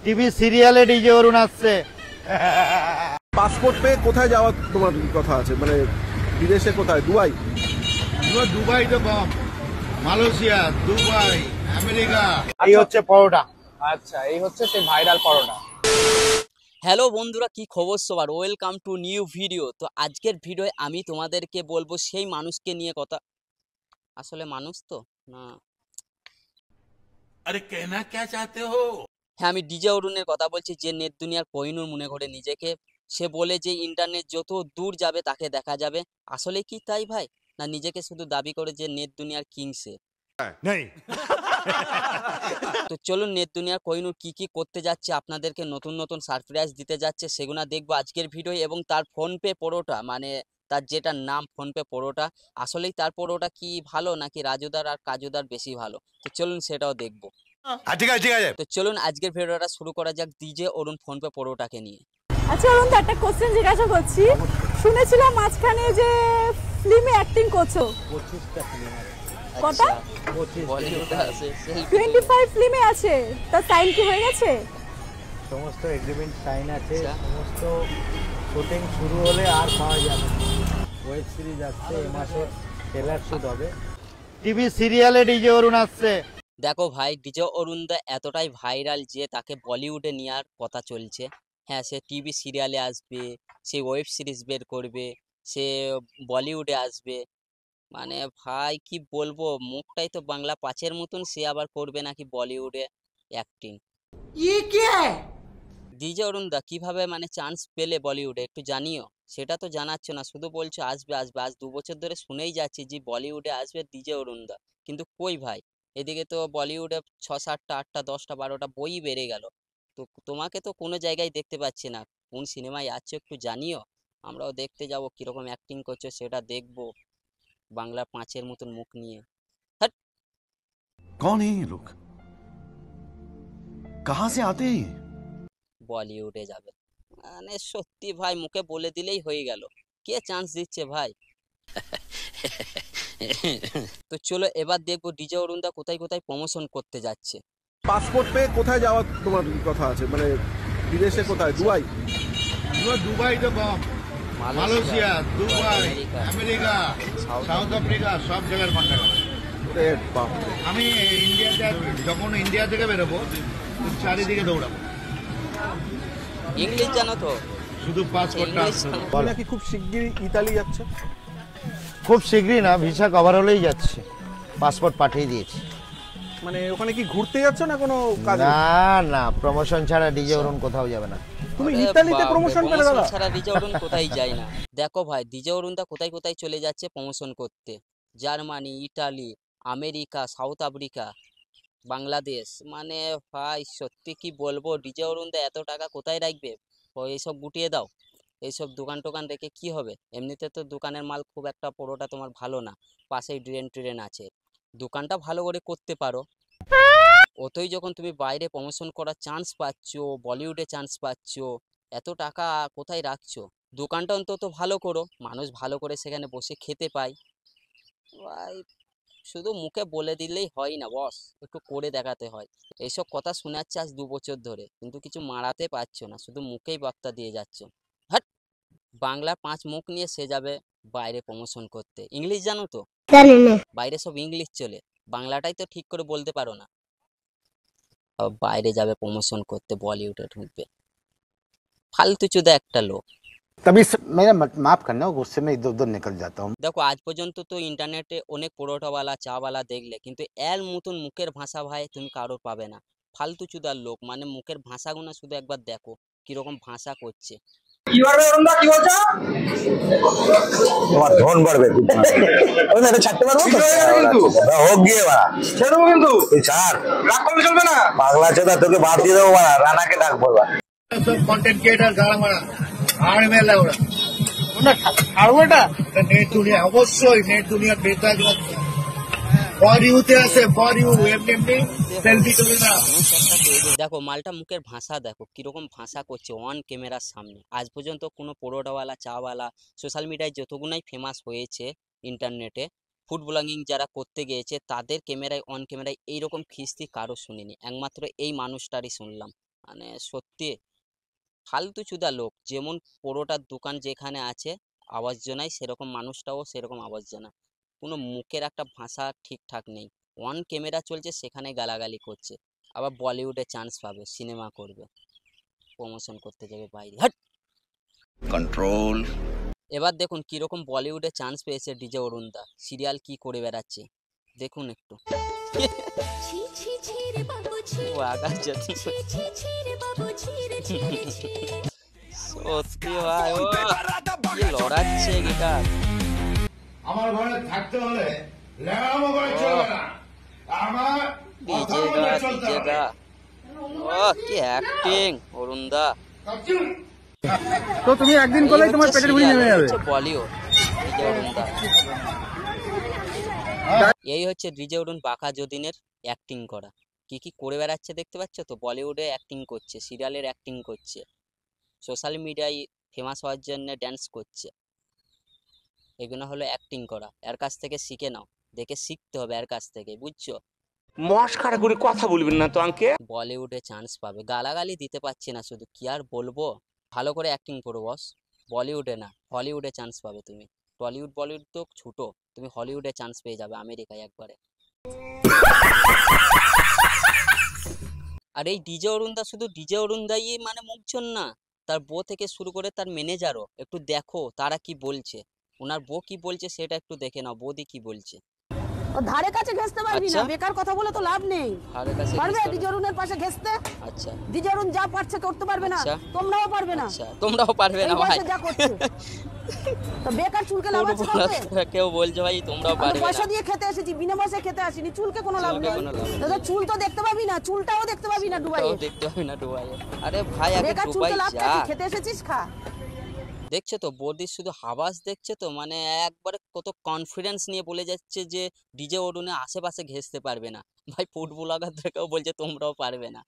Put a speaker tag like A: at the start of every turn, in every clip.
A: TV সিরিয়ালে DJ অরুণ আসছে।
B: Passport পেয়ে কোথায় যাওয়ার তোমার কথা আছে, মানে বিদেশে কোথায়? দুবাই?
C: দুবাই তো কম, মালয়েশিয়া, দুবাই, আমেরিকা।
A: এই হচ্ছে পরোটা।
D: আচ্ছা, এই হচ্ছে সেই ভাইরাল পরোটা।
E: হ্যালো বন্ধুরা, কি খবর সবার? Welcome to new video. তো আজকের ভিডিওয়ে আমি তোমাদেরকে বলবো সেই মানুষকে নিয়ে কথা। আসলে মানুষ তো না,
C: আরে কেনা কে চাতে হো?
E: হ্যাঁ, আমি ডিজে অরুণের কথা বলছি, যে নেট দুনিয়ার কোহিনূর মনে করে নিজেকে। সে বলে যে ইন্টারনেট যত দূর যাবে তাকে দেখা যাবে। আসলে কি তাই ভাই? না নিজেকে শুধু দাবি করে যে নেট দুনিয়ার কিং সে? তো চলুন, নেট দুনিয়ার কোহিনূর কি কি করতে যাচ্ছে, আপনাদেরকে নতুন নতুন সারপ্রাইজ দিতে যাচ্ছে, সেগুলো দেখবো আজকের ভিডিও। এবং তার ফোনপে পরোটা, মানে তার যেটা নাম ফোনপে পরোটা, আসলেই তার পরোটা কি ভালো নাকি রাজুদার আর কাজুদার বেশি ভালো? তো চলুন সেটাও দেখবো।
C: ঠিক আছে ঠিক আছে।
E: তো চলুন আজকের ভিডিওটা শুরু করা যাক ডিজে অরুণ ফোনপে পরোটাকে নিয়ে।
F: আচ্ছা অরুণ, তো একটা কোশ্চেন জিজ্ঞাসা করছি। শুনেছিলাম মাঝখানে যে ফিল্মে অ্যাক্টিং করছো।
A: 25টা ফিল্ম আছে।
F: কটা?
E: বলিউডে আছে,
F: 25 ফিল্মে আছে। তার সাইন কি হয়ে গেছে?
A: সমস্ত এগ্রিমেন্ট সাইন আছে।
E: আচ্ছা।
A: সমস্ত শুটিং শুরু হলে আর পাওয়া যাবে না। ওয়েব সিরিজ আসছে, এই মাসে ট্রেলার শুট হবে। টিভি সিরিয়ালে ডিজে অরুণ আসছে।
E: দেখো ভাই, ডিজে অরুণদা এতটাই ভাইরাল যে তাকে বলিউডে নেওয়ার কথা চলছে। হ্যাঁ, সে টিভি সিরিয়ালে আসবে, সে ওয়েব সিরিজ বের করবে, সে বলিউডে আসবে। মানে ভাই কি বলবো, মুখটাই তো বাংলা পাঁচের মতন, সে আবার করবে নাকি বলিউডে অ্যাক্টিং। ডিজে অরুণদা কিভাবে মানে চান্স পেলে বলিউডে একটু জানিও? সেটা তো জানাচ্ছ না, শুধু বলছো আসবে আসবে। আজ 2 বছর ধরে শুনেই যাচ্ছি যে বলিউডে আসবে ডিজে অরুণদা, কিন্তু কই ভাই? এদিকে তো বলিউডে 6-7টা 8টা 10টা 12টা বই বেড়ে গেল, তো তোমাকে তো কোনো জায়গায় দেখতে পাচ্ছি না। কোন সিনেমায় আছো একটু জানিও, আমরাও দেখতে যাব কিরকম অ্যাক্টিং করছো, সেটা দেখবো। বাংলা পাঁচের মতন মুখ নিয়ে। হ্যাট।
G: कौन है ये लोग? कहां से आते हैं?
E: বলিউডে যাবে মানে সত্যি ভাই, মুখে বলে দিলেই হয়ে গেল। কে চান্স দিচ্ছে ভাই? তো চলো এবার দেখবো ডিজে অরুণদা কোথায় কোথায় প্রমোশন করতে যাচ্ছে।
B: পাসপোর্ট পেয়ে কোথায় যাওয়ার তোমার কথা আছে, মানে বিদেশে কোথায়? দুবাই?
C: দুবাই তো কম, Malaysia, Dubai, America, South Africa, সব জায়গার কন্ট্যাক্ট।
B: এ বাপ রে।
C: আমি ইন্ডিয়াতে যখন ইন্ডিয়া থেকে বেরোবো চারিদিকে দৌড়াবো,
E: ইংলিশ জানো তো?
C: শুধু পাসপোর্টটা
E: ইংলিশ জানো?
B: তুমি নাকি খুব শিগগিরই ইতালি যাচ্ছে?
A: খুব শীঘ্রই না, ভিসা কভার হলেই যাচ্ছে। পাসপোর্ট পাঠিয়ে দিয়েছি।
B: মানে ওখানে কি ঘুরতে যাচ্ছ না কোনো কাজে?
A: না না, প্রমোশন ছাড়া ডিজে অরুণ কোথাও যাবে না।
B: তুমি
E: আরে
B: ইতালিতে
E: বাপরে,
B: প্রমোশন পেলে
E: promotion
B: দাদা?
E: ছাড়া ডিজে অরুণ কোথায় যায় না। দেখো ভাই, ডিজে অরুণদা কোথায় কোথায় চলে যাচ্ছে প্রমোশন করতে। Germany, Italy, America, South Africa, Bangladesh. মানে ভাই সত্যি কি বলবো, ডিজে অরুণদা এত টাকা কোথায় রাখবে? ও এইসব গুটিয়ে দাও। এইসব দোকান টোকান রেখে কি হবে? এমনিতে তো দোকানের মাল খুব একটা পরোটা তোমার ভালো না, পাশেই ড্রেন ট্রেন আছে। দোকানটা ভালো করে করতে পারো। ওতেই যখন তুমি বাইরে প্রমোশন করার চান্স পাচ্ছ, বলিউডে চান্স পাচ্ছ, এত টাকা কোথায় রাখছো? দোকানটা অন্তত ভালো করো, মানুষ ভালো করে সেখানে বসে খেতে পায়। ভাই শুধু মুখে বলে দিলেই হয় না বস, একটু করে দেখাতে হয়। এইসব কথা শোনাচ্ছে আজ 2 বছর ধরে, কিন্তু কিছু মারাতে পারছো না, শুধু মুখেই বার্তা দিয়ে যাচ্ছ। হাট। বাংলা 5 মুখ নিয়ে সে যাবে বাইরে প্রমোশন করতে। ইংলিশ জানো তো? বাইরে সব ইংলিশ চলে, বাংলাটাই তো ঠিক করে বলতে পারো না। বাইরে যাবে প্রমোশন করতে, বলিউডে ঢুকবে। ফালতু চুদা একটা লোক।
H: तभी मेरा माफ करना, गुस्से में इधर उधर निकल जाता हूँ।
E: দেখো আজ পর্যন্ত তো ইন্টারনেটে অনেক পরোটাওয়ালা চাওয়ালা দেখলে, কিন্তু এর মতন মুখের ভাষা ভাই তুমি কারোর পাবে না। ফালতু চুদার লোক, মানে মুখের ভাষাগুলো শুধু একবার দেখো কিরকম ভাষা করছে।
H: তোমার ধন বাড়বে আমি এটা ছাড়তে পারবো তো? হোক গিয়ে বাড়া, ছেড়ে দেবো কিন্তু। তুই ছাড়, রাগ করলে চলবে না। পাগলা চোদা, তোকে বাদ দিয়ে দেবো বাড়া, রানাকে ডাকবো এবার।
C: সব কন্টেন্ট ক্রিয়েটার গাড়া মারা আর মেলা ওরা ছাড়বো। এটা নেট দুনিয়া, অবশ্যই নেট দুনিয়ার বেতাজ ফর ইউতে আছে, ফর ইউ। এমনি এমনি সেলফি চলে না।
E: দেখো মালটা মুখের ভাষা দেখো কিরকম ভাষা করছে অন ক্যামেরার সামনে। আজ পর্যন্ত কোনো পরোটাওয়ালা চাওয়ালা সোশ্যাল মিডিয়ায় যতগুলাই ফেমাস হয়েছে ইন্টারনেটে, ফুড ব্লগিং যারা করতে গিয়েছে, তাদের ক্যামেরায় অন ক্যামেরায় এইরকম খিস্তি কারো শুনিনি, একমাত্র এই মানুষটারই শুনলাম। মানে সত্যি ফালতু চুদা লোক। যেমন পরোটার দোকান যেখানে আছে আবর্জনায়, সেরকম মানুষটাও সেরকম আবর্জনা। কোনো মুখের একটা ভাষা ঠিকঠাক নেই। অন ক্যামেরা চলছে সেখানে গালাগালি করছে। আবার বলিউডে চান্স পাবে, সিনেমা করবে, প্রমোশন করতে যাবে বাইরে। হাট!
H: कंट्रोल।
E: এবার দেখুন কিরকম বলিউডে চান্স পেয়েছে ডিজে অরুণদা, সিরিয়াল কি করে বেড়াচ্ছে দেখুন একটু। ও আকাশ জ্যোতি। সত্যি ভাই, ও কি লড়াচ্ছে গিটার।
C: আমার ঘরে থাকতে হলে লেগামো করে চলবে না, আমার কথা বলে চলতে হবে।
E: ডিজেদা ও কি অ্যাক্টিং অরুণদা।
B: তো তুমি একদিন করলেই তোমার পেটের ভুঁড়ি নেমে যাবে।
E: বলিউড ডিজে অরুণদা, এই হচ্ছে ডিজে অরুণ বাঁকা যদিনের অ্যাক্টিং করা। কি কি করে বেড়াচ্ছে দেখতে পাচ্ছ তো, বলিউডে অ্যাক্টিং করছে, সিরিয়ালের অ্যাক্টিং করছে, সোশ্যাল মিডিয়ায় ফেমাস হওয়ার জন্য ড্যান্স করছে। এগুলো হলো অ্যাক্টিং করা। এর কাছ থেকে শিখে নাও, দেখে শিখতে হবে এর কাছ থেকে, বুঝছো?
H: মস্কারা করে কথা বলবেন না তো আঙ্কেল।
E: বলিউডে চান্স পাবে, গালাগালি দিতে পারছি না শুধু, কি আর বলবো। ভালো করে অ্যাক্টিং করো বস, বলিউডে না হলিউডে চান্স পাবে তুমি। টলিউড বলিউড তো ছুটো, তুমি হলিউডে চান্স পেয়ে যাবে আমেরিকায় একবারে। আর এই ডিজে অরুণদা শুধু ডিজে অরুণদাই মানে মুখজন না, তার বউ থেকে শুরু করে তার ম্যানেজারও একটু দেখো তারা কি বলছে। ওনার বউ কি বলছে সেটা একটু দেখে নাও, বৌদি কি বলছে।
F: ও ধারে কাছে ঘেঁচতে পারবি না,
E: আচ্ছা।
F: বেকার কথা বলে তো লাভ নেই।
E: ধারে কাছে
F: পারবে
E: ঘেঁচতে
F: ডিজে অরুণের পাশে ঘেঁচতে?
E: আচ্ছা
F: ডিজে অরুণ যা পারছে করতে পারবে না,
E: আচ্ছা।
F: তোমরাও পারবে না।
E: আচ্ছা, তোমরাও পারবে
F: এই
E: না ভাই।
F: বয়সে যা করছে তো বেকার চুলকে লাভ আছে কাউকে?
E: কেউ বলছে ভাই তোমরাও
F: আমি
E: পারবে
F: পয়সা
E: না।
F: দিয়ে খেতে এসেছি, বিনা পয়সায় খেতে আসিনি, চুলকে কোনো লাভ
E: চুলকে
F: নেই।
E: কোনো লাভ নেই।
F: দাদা চুল তো দেখতে পাবি না, চুলটাও দেখতে পাবি না ডুবাই।
E: তাও দেখতে পাবি না ডুবাই। আরে ভাই আগে
F: বেকার
E: ডুবাই
F: চুলকে লাভ
E: যা।
F: কি, খেতে এসেছিস খা।
E: দেখছে তো বৌদির শুধু হাবাস দেখছে তো, মানে একবারে কত কনফিডেন্স নিয়ে বলে যাচ্ছে যে ডিজে অরুণে আশেপাশে ঘেঁচতে পারবে না। ভাই ফুড ব্লগারদেরকেও বলছে তোমরাও পারবে না।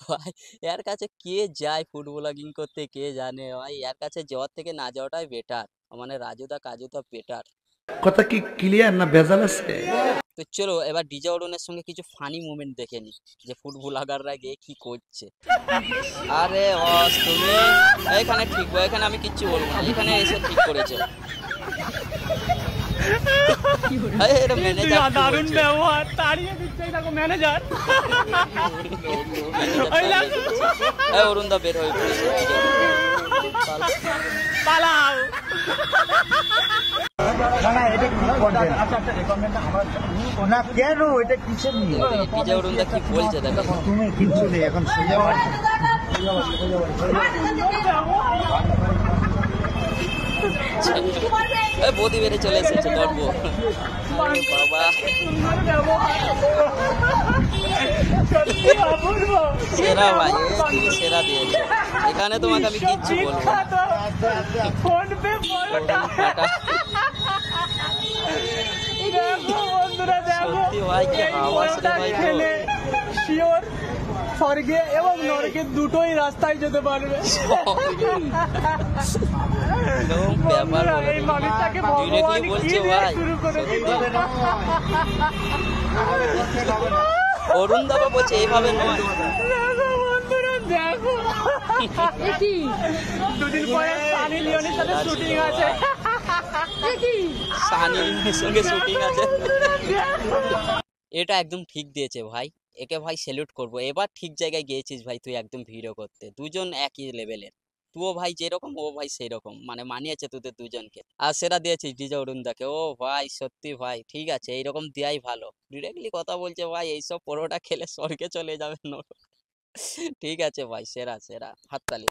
E: ভাই এর কাছে কে যায় ফুড ব্লগিং করতে কে জানে ভাই, এর কাছে যাওয়ার থেকে না যাওয়াটাই বেটার। মানে রাজুদা কাজুদা বেটার।
G: কথা কি ক্লিয়ার না ভেজাল আছে?
E: তো চলো এবার ডিজে অরুণের সঙ্গে কিছু ফানি মুভমেন্ট দেখে নি, যে ফুড ব্লগাররা গিয়ে কি করছে। আরে বস তুমি এখানে ঠিক, এখানে আমি কিচ্ছু বলবো না, এখানে এসে ঠিক করেছো। এটা ম্যানেজার দারুণ ব্যবহার, তাড়িয়ে দিচ্ছে দেখো ম্যানেজার। অরুণদা বের হয়ে পড়েছে, পালাও।
C: কেন এটা কিসের নিয়ে?
E: ডিজে অরুণদা কি বলছে দেখো।
C: তুমি কিচ্ছু নেই এখন, সোজা বাড়ি।
E: বৌদি বেড়ে চলে এসেছে গর্ব। আরে বাবা সেরা ভাই, তুমি সেরা দিয়েছো, এখানে তোমাকে আমি কিচ্ছু বলবো না। সত্যি ভাই কি আওয়াজ রে ভাই গো।
I: স্বর্গে এবং নরকে দুটোই রাস্তায় যেতে পারবে।
E: ব্যাপার
I: এই মানুষটাকে ভগবান
E: বলছে
I: কি দিয়ে
E: ভাই
I: শুরু করে দিল।
E: অরুণ দাবা বলছে এইভাবে নয়।
I: দেখো দুদিন পরে সানি লিওনের সাথে শুটিং আছে।
E: সানি লিওনের সঙ্গে শুটিং আছে। এটা একদম ঠিক দিয়েছে ভাই, একে ভাই স্যালুট করবো। এবার ঠিক জায়গায় গিয়েছিস ভাই তুই, একদম ভিডিও করতে। দুজন একই লেভেলের, তুইও ভাই যেরকম ও ভাই সেই রকম, মানে মানিয়েছে তোদের দুজনকে। আর সেটা দিয়েছিস ডিজে অরুণদাকে। ও ভাই সত্যি ভাই ঠিক আছে, এইরকম দেয়াই ভালো। ডিরেক্টলি কথা বলছে ভাই, এইসব পরোটা খেলে স্বর্গে চলে যাবে নরক। ঠিক আছে ভাই, সেরা সেরা, হাততালি।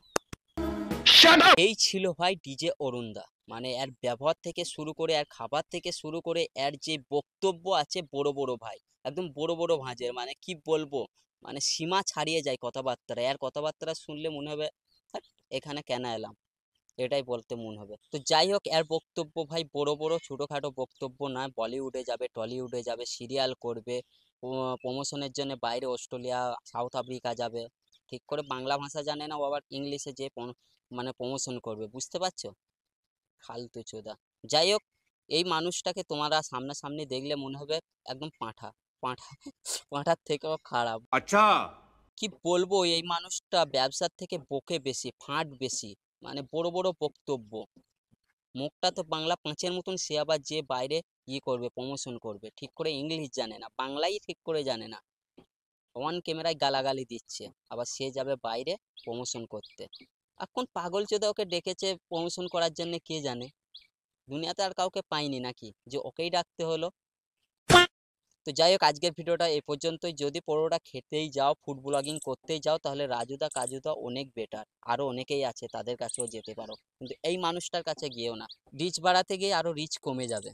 E: এই ছিল ভাই ডিজে অরুণদা, মানে এর ব্যবহার থেকে শুরু করে, এর খাবার থেকে শুরু করে, এর যে বক্তব্য আছে বড় বড় ভাই, একদম বড় বড় ভাঁজের, মানে কি বলবো, মানে সীমা ছাড়িয়ে যায় কথাবার্তা। এর কথাবার্তা শুনলে মনে হবে "ধ্যাৎ, এখানে কেন এলাম", এটাই বলতে মন হবে। তো যাই হোক, এর বক্তব্য ভাই বড় বড় ছোটখাটো বক্তব্য না, বলিউডে যাবে, টলিউডে যাবে, সিরিয়াল করবে, প্রমোশনের জন্য বাইরে অস্ট্রেলিয়া, সাউথ আফ্রিকা যাবে। ঠিক করে বাংলা ভাষা জানে না, ও আবার ইংলিশে যে মানে প্রমোশন করবে, বুঝতে পারছো? ফালতু চোদা। যাই হোক, এই মানুষটাকে তোমরা সামনাসামনি দেখলে মনে হবে একদম পাঁঠা, পাঁঠার থেকেও খারাপ।
G: अच्छा
E: কি বলবো, এই মানুষটা ব্যবসার থেকে বকে বেশি, ফাঁট বেশি, মানে বড় বড় বক্তব্য। মুখটা তো বাংলা পাঁচের মতন, সে আবার যে বাইরে করবে, প্রমোশন করবে, ঠিক করে ইংলিশ জানে না, বাংলাই ঠিক করে জানে না, অন ক্যামেরায় গালাগালি দিচ্ছে, আবার সে যাবে বাইরে প্রমোশন করতে। এখন পাগল চোদা ওকে ডেকেছে প্রমোশন করার জন্য, কে জানে, দুনিয়াতে আর কাউকে পাইনি নাকি যে ওকেই ডাকতে হলো। তো যাই হোক, আজকের ভিডিওটা এই পর্যন্তই। যদি পরোটা খেতেই যাও, ফুড ব্লগিং করতেই যাও, তাহলে রাজুদা কাজুদা অনেক বেটার, আরো অনেকেই আছে, তাদের কাছেও যেতে পারো, কিন্তু এই মানুষটার কাছে গিয়েও না, রিচ বাড়াতে গিয়ে আরো রিচ কমে যাবে।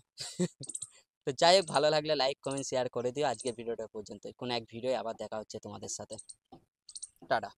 E: তো যাই হোক, ভালো লাগলে লাইক কমেন্ট শেয়ার করে দিও। আজকের ভিডিওটা পর্যন্তই, কোনো এক ভিডিও আবার দেখা হচ্ছে তোমাদের সাথে। টাটা।